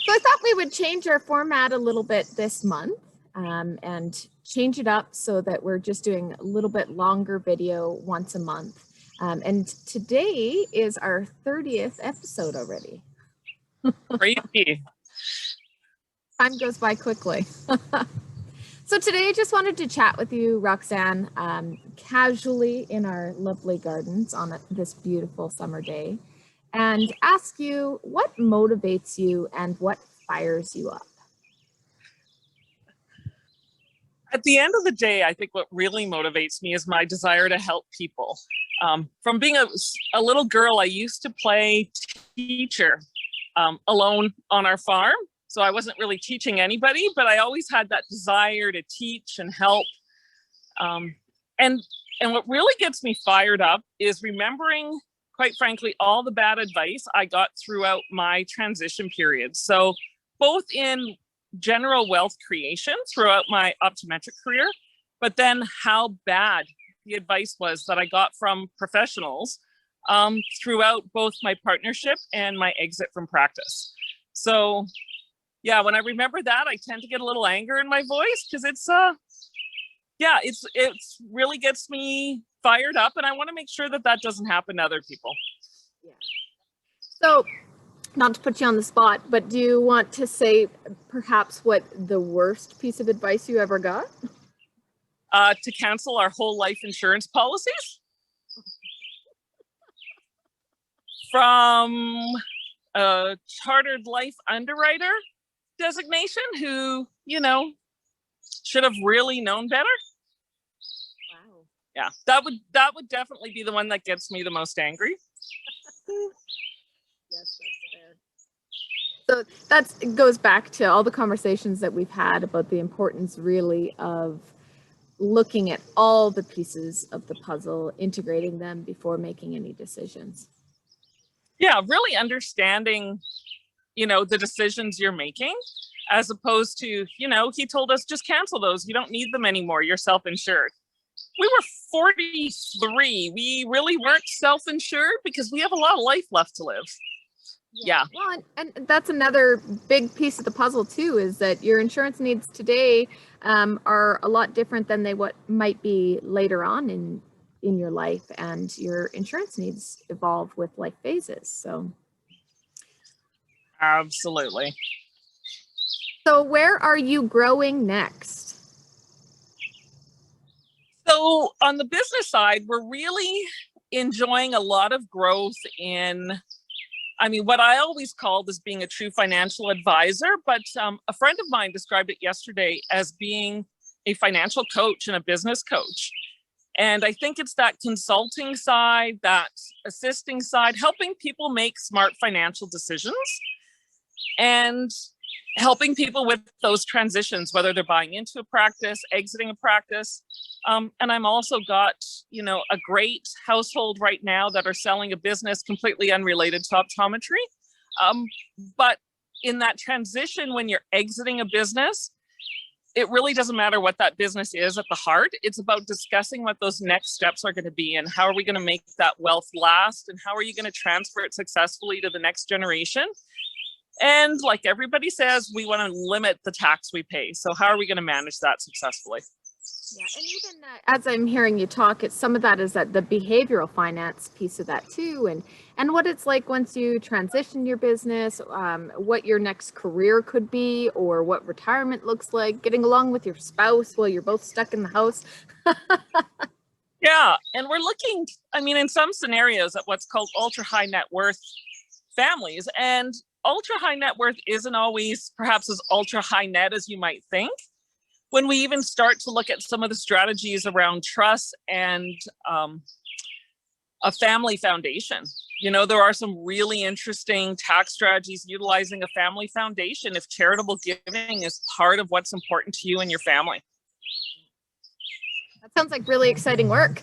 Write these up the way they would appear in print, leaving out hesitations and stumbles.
So I thought we would change our format a little bit this month and change it up so that we're just doing a little bit longer video once a month. And today is our 30th episode already. Crazy. Time goes by quickly. So today I just wanted to chat with you, Roxanne, casually in our lovely gardens on this beautiful summer day, and ask you what motivates you and what fires you up. At the end of the day, I think what really motivates me is my desire to help people. From being a little girl, I used to play teacher alone on our farm. So I wasn't really teaching anybody, but I always had that desire to teach and help. And what really gets me fired up is remembering, quite frankly, all the bad advice I got throughout my transition period. So both in general wealth creation throughout my optometric career, but then how bad the advice was that I got from professionals throughout both my partnership and my exit from practice. So yeah, when I remember that, I tend to get a little anger in my voice because it's really gets me fired up, and I want to make sure that that doesn't happen to other people. Yeah. So, not to put you on the spot, but do you want to say perhaps what the worst piece of advice you ever got? To cancel our whole life insurance policies from a chartered life underwriter designation who, should have really known better. Wow. Yeah, that would definitely be the one that gets me the most angry. Yes, that's fair. So that goes back to all the conversations that we've had about the importance really of looking at all the pieces of the puzzle, integrating them before making any decisions. Yeah, really understanding, the decisions you're making, as opposed to, he told us just cancel those. You don't need them anymore. You're self-insured. We were 43. We really weren't self-insured because we have a lot of life left to live. Yeah. Well, and that's another big piece of the puzzle too, is that your insurance needs today are a lot different than they what might be later on in your life, and your insurance needs evolve with life phases. So absolutely. So where are you growing next? So on the business side, we're really enjoying a lot of growth in, what I always called as being a true financial advisor, but a friend of mine described it yesterday as being a financial coach and a business coach. And I think it's that consulting side, that assisting side, helping people make smart financial decisions and helping people with those transitions, whether they're buying into a practice, exiting a practice. And I'm also got, a great household right now that are selling a business completely unrelated to optometry. But in that transition, when you're exiting a business, it really doesn't matter what that business is at the heart. It's about discussing what those next steps are going to be and how are we going to make that wealth last and how are you going to transfer it successfully to the next generation. And like everybody says, we want to limit the tax we pay. So how are we going to manage that successfully? Yeah, and even as I'm hearing you talk, some of that is that the behavioral finance piece of that too, and what it's like once you transition your business, what your next career could be, or what retirement looks like, getting along with your spouse while you're both stuck in the house. Yeah, and we're looking, in some scenarios at what's called ultra high net worth families, and ultra high net worth isn't always perhaps as ultra high net as you might think. When we even start to look at some of the strategies around trust and a family foundation, there are some really interesting tax strategies utilizing a family foundation if charitable giving is part of what's important to you and your family. That sounds like really exciting work.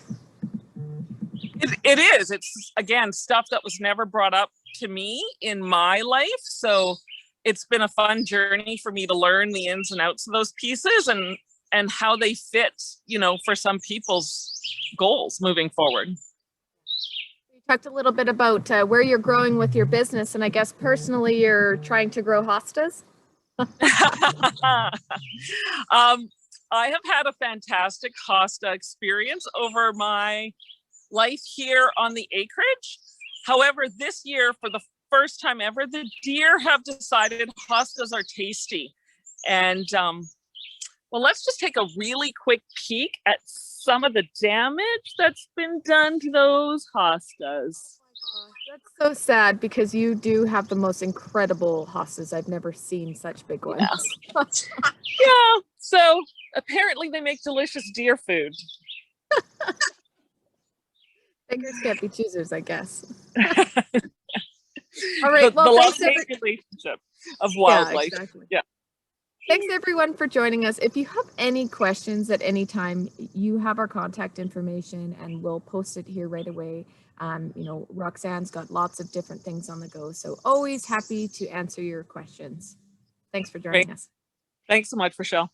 It is. It's, again, stuff that was never brought up to me in my life. So it's been a fun journey for me to learn the ins and outs of those pieces and how they fit, for some people's goals moving forward. Talked a little bit about where you're growing with your business, and I guess personally you're trying to grow hostas. I have had a fantastic hosta experience over my life here on the acreage. However, this year, for the first time ever, the deer have decided hostas are tasty. And well, let's just take a really quick peek at some of the damage that's been done to those hostas. That's so sad because you do have the most incredible hostas. I've never seen such big ones. Yeah. Yeah. So apparently they make delicious deer food. Beggars can't be choosers, I guess. All right. The love-hate relationship of wildlife. Yeah, exactly. Yeah. Thanks everyone for joining us. If you have any questions at any time, you have our contact information and we'll post it here right away. You know, Roxanne's got lots of different things on the go, so always happy to answer your questions. Thanks for joining us. Thanks so much, Rochelle.